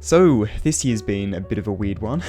So, this year's been a bit of a weird one.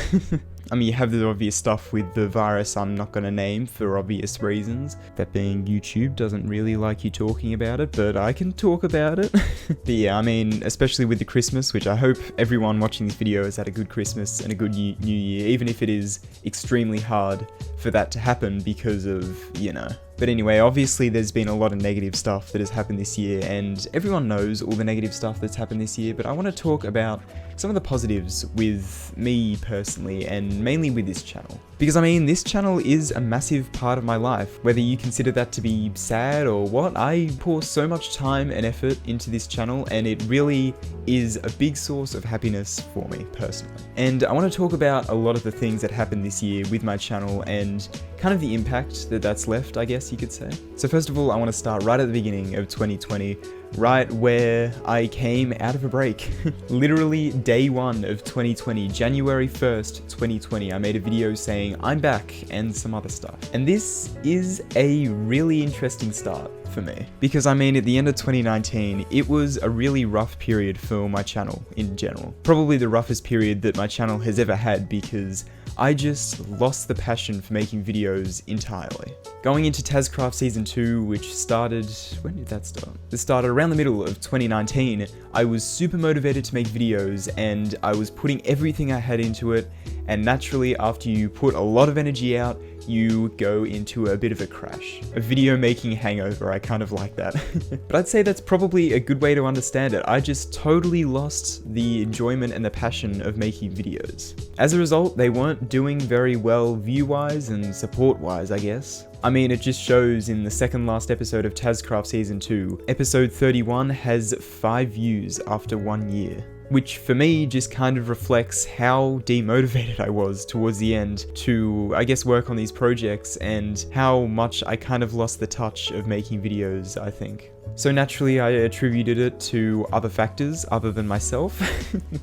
I mean, you have the obvious stuff with the virus I'm not going to name for obvious reasons. That being YouTube doesn't really like you talking about it, but I can talk about it. But yeah, I mean, especially with the Christmas, which I hope everyone watching this video has had a good Christmas and a good New Year, even if it is extremely hard for that to happen because of, you know. But anyway, obviously there's been a lot of negative stuff that has happened this year, and everyone knows all the negative stuff that's happened this year, but I want to talk about some of the positives with me personally, and mainly with this channel. Because I mean, this channel is a massive part of my life. Whether you consider that to be sad or what, I pour so much time and effort into this channel, and it really is a big source of happiness for me personally. And I want to talk about a lot of the things that happened this year with my channel and kind of the impact that that's left, I guess you could say. So first of all, I want to start right at the beginning of 2020, right where I came out of a break. Literally day one of 2020, January 1st, 2020, I made a video saying I'm back and some other stuff. And this is a really interesting start for me. Because I mean, at the end of 2019, it was a really rough period for my channel in general. Probably the roughest period that my channel has ever had, because I just lost the passion for making videos entirely. Going into TasCraft Season 2, which started... when did that start? It started around the middle of 2019, I was super motivated to make videos, and I was putting everything I had into it, and naturally, after you put a lot of energy out, you go into a bit of a crash. A video making hangover, I kind of like that. But I'd say that's probably a good way to understand it. I just totally lost the enjoyment and the passion of making videos. As a result, they weren't doing very well view-wise and support-wise, I guess. I mean, it just shows in the second last episode of TasCraft Season 2, episode 31 has 5 views after 1 year. Which for me just kind of reflects how demotivated I was towards the end to, I guess, work on these projects, and how much I kind of lost the touch of making videos, I think. So naturally, I attributed it to other factors other than myself.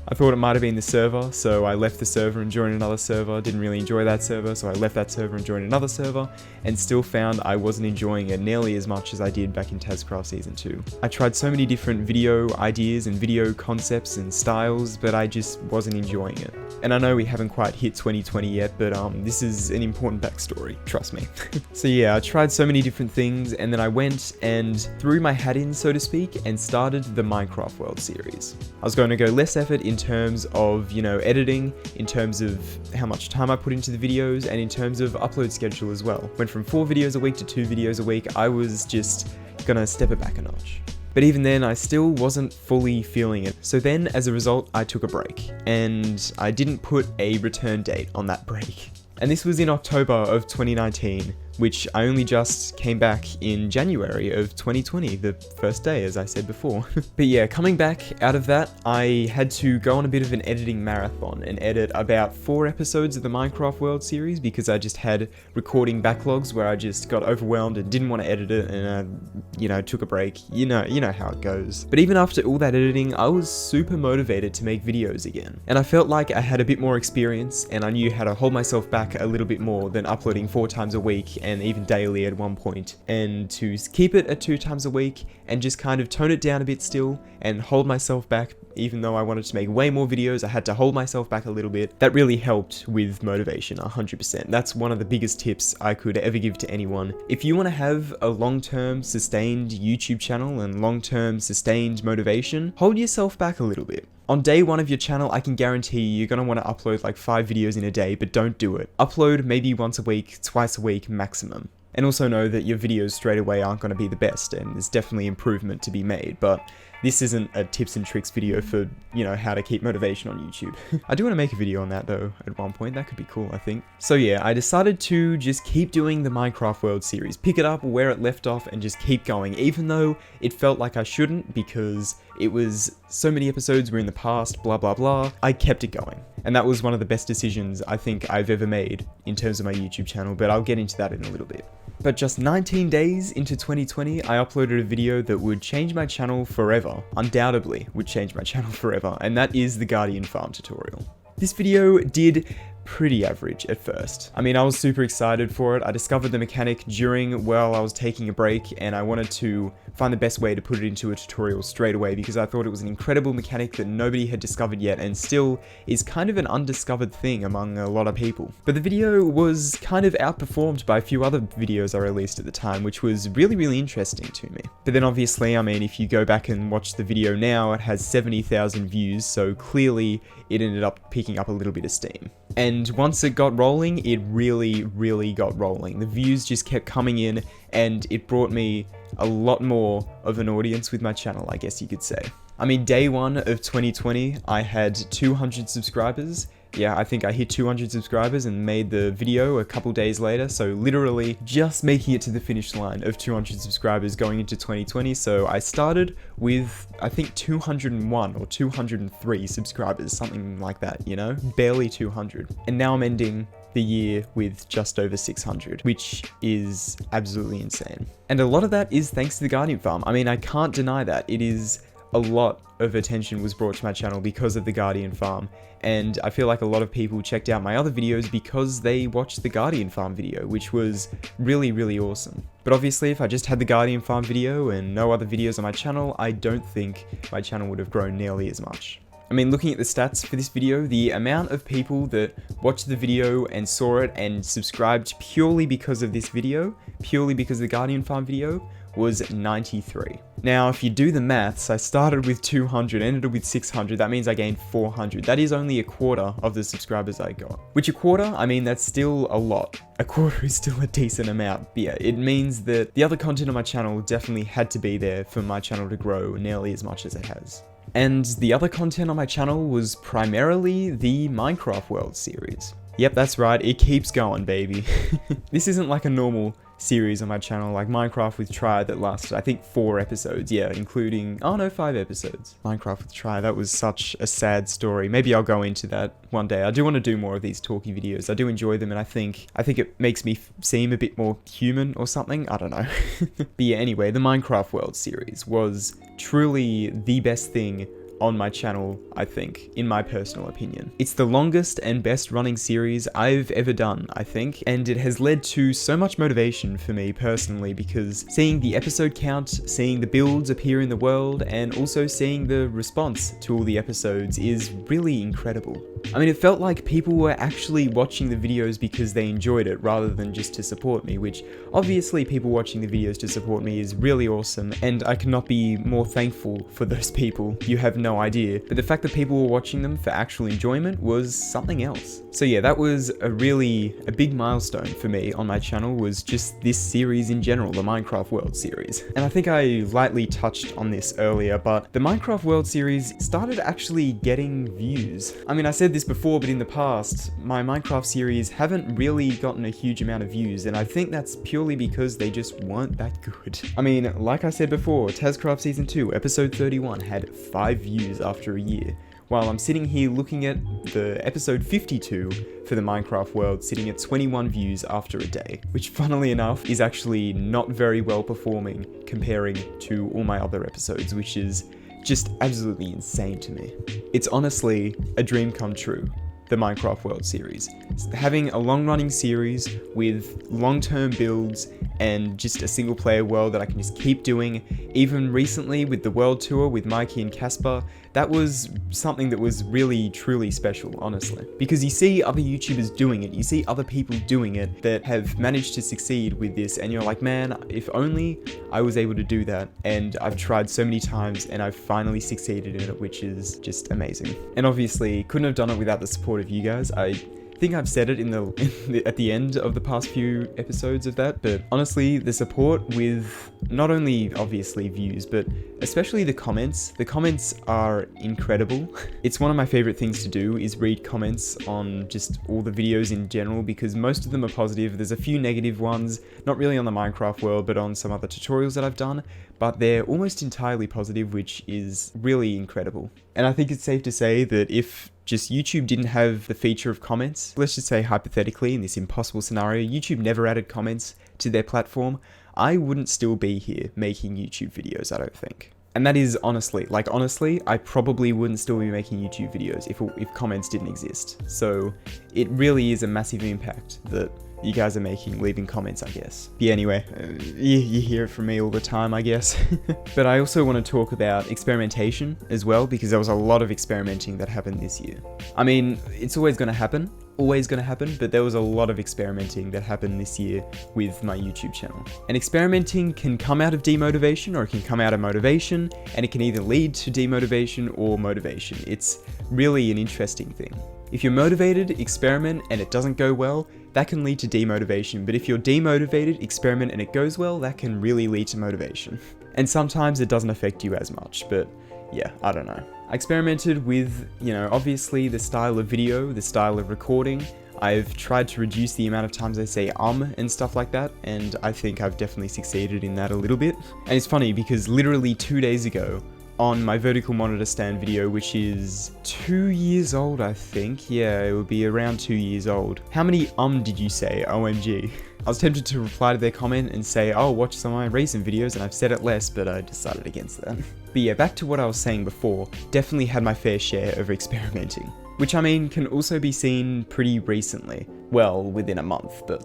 I thought it might have been the server, so I left the server and joined another server. Didn't really enjoy that server, so I left that server and joined another server, and still found I wasn't enjoying it nearly as much as I did back in TasCraft Season 2. I tried so many different video ideas and video concepts and styles, but I just wasn't enjoying it. And I know we haven't quite hit 2020 yet, but this is an important backstory, trust me. So yeah, I tried so many different things, and then I went and threw my hat in, so to speak, and started the Minecraft World series. I was going to go less effort in terms of, you know, editing, in terms of how much time I put into the videos, and in terms of upload schedule as well. Went from 4 videos a week to 2 videos a week. I was just gonna step it back a notch. But even then, I still wasn't fully feeling it. So then, as a result, I took a break, and I didn't put a return date on that break. And this was in October of 2019, which I only just came back in January of 2020, the first day, as I said before. But yeah, coming back out of that, I had to go on a bit of an editing marathon and edit about 4 episodes of the Minecraft World series, because I just had recording backlogs where I just got overwhelmed and didn't want to edit it, and you know, took a break. You know how it goes. But even after all that editing, I was super motivated to make videos again. And I felt like I had a bit more experience, and I knew how to hold myself back a little bit more than uploading 4 times a week and even daily at one point, and to keep it at 2 times a week and just kind of tone it down a bit still and hold myself back. Even though I wanted to make way more videos, I had to hold myself back a little bit. That really helped with motivation, 100%. That's one of the biggest tips I could ever give to anyone. If you want to have a long-term sustained YouTube channel and long-term sustained motivation, hold yourself back a little bit. On day 1 of your channel, I can guarantee you're going to want to upload like 5 videos in a day, but don't do it. Upload maybe once a week, twice a week maximum. And also know that your videos straight away aren't going to be the best, and there's definitely improvement to be made, but this isn't a tips and tricks video for, you know, how to keep motivation on YouTube. I do want to make a video on that though at one point. That could be cool, I think. So yeah, I decided to just keep doing the Minecraft World series, pick it up where it left off and just keep going, even though it felt like I shouldn't, because it was so many episodes were in the past, blah blah blah. I kept it going. And that was one of the best decisions I think I've ever made in terms of my YouTube channel, but I'll get into that in a little bit. But just 19 days into 2020, I uploaded a video that would change my channel forever. Undoubtedly would change my channel forever, and that is the Guardian Farm tutorial. This video did pretty average at first. I mean, I was super excited for it. I discovered the mechanic while I was taking a break, and I wanted to find the best way to put it into a tutorial straight away because I thought it was an incredible mechanic that nobody had discovered yet and still is kind of an undiscovered thing among a lot of people. But the video was kind of outperformed by a few other videos I released at the time, which was really interesting to me. But then obviously, I mean, if you go back and watch the video now, it has 70,000 views, so clearly it ended up picking up a little bit of steam. And once it got rolling, it really got rolling. The views just kept coming in, and it brought me a lot more of an audience with my channel, I guess you could say. I mean, day one of 2020, I had 200 subscribers. Yeah, I think I hit 200 subscribers and made the video a couple days later, so literally just making it to the finish line of 200 subscribers going into 2020. So I started with, I think, 201 or 203 subscribers, something like that, you know? Barely 200. And now I'm ending the year with just over 600, which is absolutely insane. And a lot of that is thanks to the Guardian Farm. I mean, I can't deny that. It is a lot of attention was brought to my channel because of the Guardian Farm, and I feel like a lot of people checked out my other videos because they watched the Guardian Farm video, which was really awesome. But obviously, if I just had the Guardian Farm video and no other videos on my channel, I don't think my channel would have grown nearly as much. I mean, looking at the stats for this video, the amount of people that watched the video and saw it and subscribed purely because of this video, purely because of the Guardian Farm video, was 93. Now, if you do the maths, I started with 200, ended with 600, that means I gained 400. That is only a quarter of the subscribers I got. Which a quarter, I mean, that's still a lot. A quarter is still a decent amount. But yeah, it means that the other content on my channel definitely had to be there for my channel to grow nearly as much as it has. And the other content on my channel was primarily the Minecraft World series. Yep, that's right, it keeps going, baby. This isn't like a normal series on my channel like Minecraft with Tri that lasted, I think, 4 episodes, yeah, including, oh no, 5 episodes. Minecraft with Tri, that was such a sad story. Maybe I'll go into that one day. I do want to do more of these talky videos. I do enjoy them, and I think it makes me seem a bit more human or something, I don't know. But yeah, anyway, the Minecraft World series was truly the best thing on my channel, I think, in my personal opinion. It's the longest and best running series I've ever done, I think, and it has led to so much motivation for me personally because seeing the episode count, seeing the builds appear in the world, and also seeing the response to all the episodes is really incredible. I mean, it felt like people were actually watching the videos because they enjoyed it rather than just to support me, which obviously people watching the videos to support me is really awesome, and I cannot be more thankful for those people. You have no idea. But the fact that people were watching them for actual enjoyment was something else. So yeah, that was a big milestone for me on my channel, was just this series in general, the Minecraft World series. And I think I lightly touched on this earlier, but the Minecraft World series started actually getting views. I mean, I said this before, but in the past, my Minecraft series haven't really gotten a huge amount of views, and I think that's purely because they just weren't that good. I mean, like I said before, Tazcraft Season 2, Episode 31 had 5 views after a year, while I'm sitting here looking at the Episode 52 for the Minecraft World sitting at 21 views after a day, which funnily enough is actually not very well performing comparing to all my other episodes, which is just absolutely insane to me. It's honestly a dream come true, the Minecraft World series. Having a long-running series with long-term builds and just a single-player world that I can just keep doing. Even recently with the world tour with Mikey and Casper, that was something that was really, truly special, honestly. Because you see other YouTubers doing it, you see other people doing it that have managed to succeed with this, and you're like, man, if only I was able to do that. And I've tried so many times, and I've finally succeeded in it, which is just amazing. And obviously, couldn't have done it without the support of you guys. I think I've said it at the end of the past few episodes of that, but honestly, the support with not only obviously views, but especially the comments. The comments are incredible. It's one of my favorite things to do is read comments on just all the videos in general, because most of them are positive. There's a few negative ones, not really on the Minecraft world, but on some other tutorials that I've done, but they're almost entirely positive, which is really incredible. And I think it's safe to say that if just YouTube didn't have the feature of comments, let's just say hypothetically in this impossible scenario, YouTube never added comments to their platform, I wouldn't still be here making YouTube videos, I don't think. And that is honestly, I probably wouldn't still be making YouTube videos if comments didn't exist. So it really is a massive impact that you guys are making, leaving comments, I guess. Yeah, anyway, you hear it from me all the time, I guess. But I also want to talk about experimentation as well, because there was a lot of experimenting that happened this year. I mean, it's always going to happen, but there was a lot of experimenting that happened this year with my YouTube channel. And experimenting can come out of demotivation, or it can come out of motivation, and it can either lead to demotivation or motivation. It's really an interesting thing. If you're motivated, experiment, and it doesn't go well, that can lead to demotivation. But if you're demotivated, experiment, and it goes well, that can really lead to motivation. And sometimes it doesn't affect you as much, but yeah, I don't know. I experimented with, obviously the style of video, the style of recording. I've tried to reduce the amount of times I say and stuff like that, and I think I've definitely succeeded in that a little bit. And it's funny because literally 2 days ago, on my vertical monitor stand video, which is 2 years old, I think. Yeah, it would be around 2 years old. How many did you say? OMG. I was tempted to reply to their comment and say, oh, watch some of my recent videos, and I've said it less, but I decided against that. But yeah, back to what I was saying before, definitely had my fair share of experimenting. Which, I mean, can also be seen pretty recently. Well, within a month, but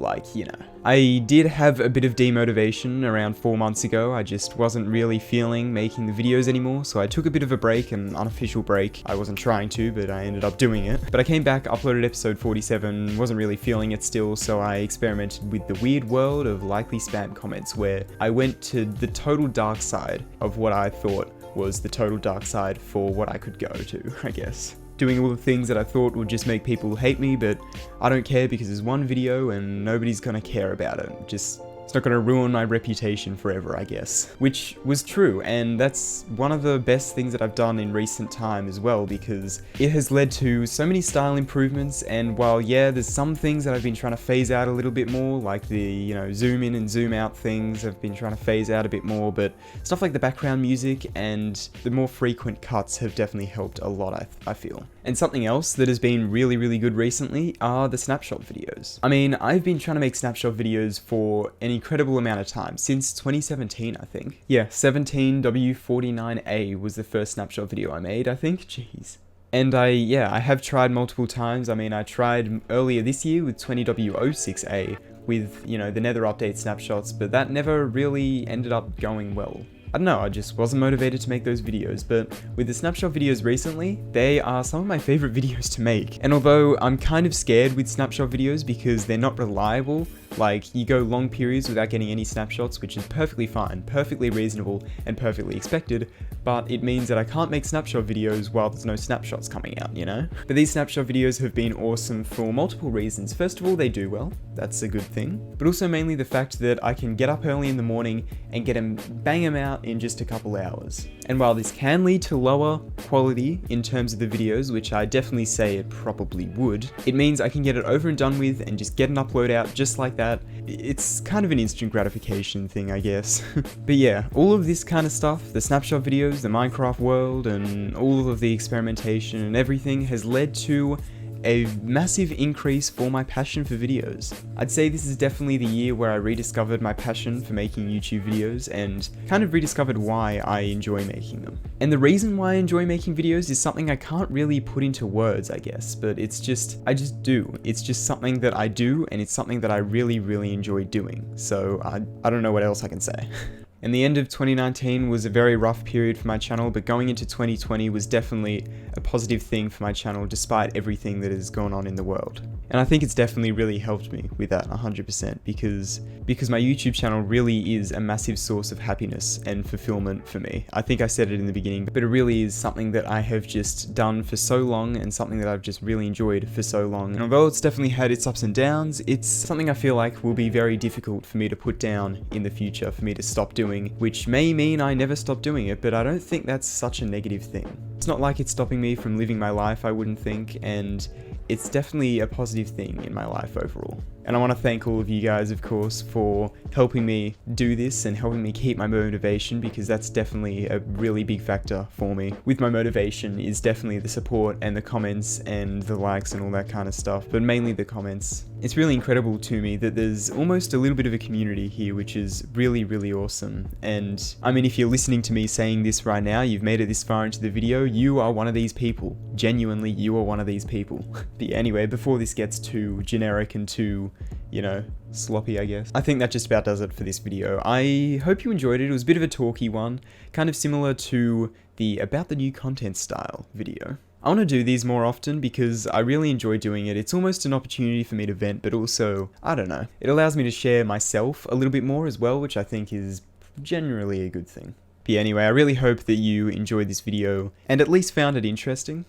I did have a bit of demotivation around 4 months ago. I just wasn't really feeling making the videos anymore, so I took a bit of a break, an unofficial break. I wasn't trying to, but I ended up doing it. But I came back, uploaded episode 47, wasn't really feeling it still, so I experimented with the weird world of likely spam comments, where I went to the total dark side of what I thought was the total dark side for what I could go to, I guess. Doing all the things that I thought would just make people hate me, but I don't care because there's one video and nobody's gonna care about it. It's not gonna ruin my reputation forever, I guess. Which was true, and that's one of the best things that I've done in recent time as well, because it has led to so many style improvements. And while, yeah, there's some things that I've been trying to phase out a little bit more, like the, zoom in and zoom out things I've been trying to phase out a bit more, but stuff like the background music and the more frequent cuts have definitely helped a lot, I feel. And something else that has been really, really good recently are the snapshot videos. I mean, I've been trying to make snapshot videos for an incredible amount of time, since 2017, I think. Yeah, 17W49A was the first snapshot video I made, I think. Jeez. And I have tried multiple times. I mean, I tried earlier this year with 20W06A with, the Nether update snapshots, but that never really ended up going well. I don't know, I just wasn't motivated to make those videos, but with the snapshot videos recently, they are some of my favorite videos to make. And although I'm kind of scared with snapshot videos because they're not reliable, like you go long periods without getting any snapshots, which is perfectly fine, perfectly reasonable, and perfectly expected, but it means that I can't make snapshot videos while there's no snapshots coming out, But these snapshot videos have been awesome for multiple reasons. First of all, they do well, that's a good thing, but also mainly the fact that I can get up early in the morning and bang them out in just a couple hours. And while this can lead to lower quality in terms of the videos, which I definitely say it probably would, it means I can get it over and done with and just get an upload out just like that. It's kind of an instant gratification thing, I guess. But yeah, all of this kind of stuff, the snapshot videos, the Minecraft world, and all of the experimentation and everything has led to a massive increase for my passion for videos. I'd say this is definitely the year where I rediscovered my passion for making YouTube videos and kind of rediscovered why I enjoy making them. And the reason why I enjoy making videos is something I can't really put into words, I guess, but I just do. It's just something that I do, and it's something that I really, really enjoy doing. So I don't know what else I can say. And the end of 2019 was a very rough period for my channel, but going into 2020 was definitely a positive thing for my channel despite everything that has gone on in the world. And I think it's definitely really helped me with that 100% because my YouTube channel really is a massive source of happiness and fulfillment for me. I think I said it in the beginning, but it really is something that I have just done for so long and something that I've just really enjoyed for so long. And although it's definitely had its ups and downs, it's something I feel like will be very difficult for me to put down in the future, for me to stop doing, which may mean I never stop doing it, but I don't think that's such a negative thing. It's not like it's stopping me from living my life, I wouldn't think, and it's definitely a positive thing in my life overall. And I want to thank all of you guys, of course, for helping me do this and helping me keep my motivation, because that's definitely a really big factor for me. With my motivation is definitely the support and the comments and the likes and all that kind of stuff, but mainly the comments. It's really incredible to me that there's almost a little bit of a community here, which is really, really awesome. And I mean, if you're listening to me saying this right now, you've made it this far into the video, you are one of these people. Genuinely, you are one of these people. But yeah, anyway, before this gets too generic and too, you know, sloppy, I guess, I think that just about does it for this video. I hope you enjoyed it. It was a bit of a talky one, kind of similar to the About the New Content style video. I want to do these more often because I really enjoy doing it. It's almost an opportunity for me to vent, but also, I don't know, it allows me to share myself a little bit more as well, which I think is generally a good thing. But yeah, anyway, I really hope that you enjoyed this video and at least found it interesting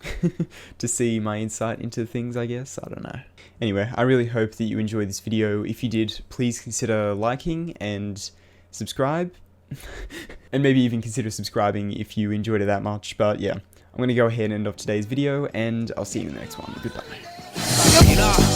to see my insight into things, I guess. I don't know. Anyway, I really hope that you enjoyed this video. If you did, please consider liking and subscribe. And maybe even consider subscribing if you enjoyed it that much. But yeah, I'm going to go ahead and end off today's video, and I'll see you in the next one. Goodbye.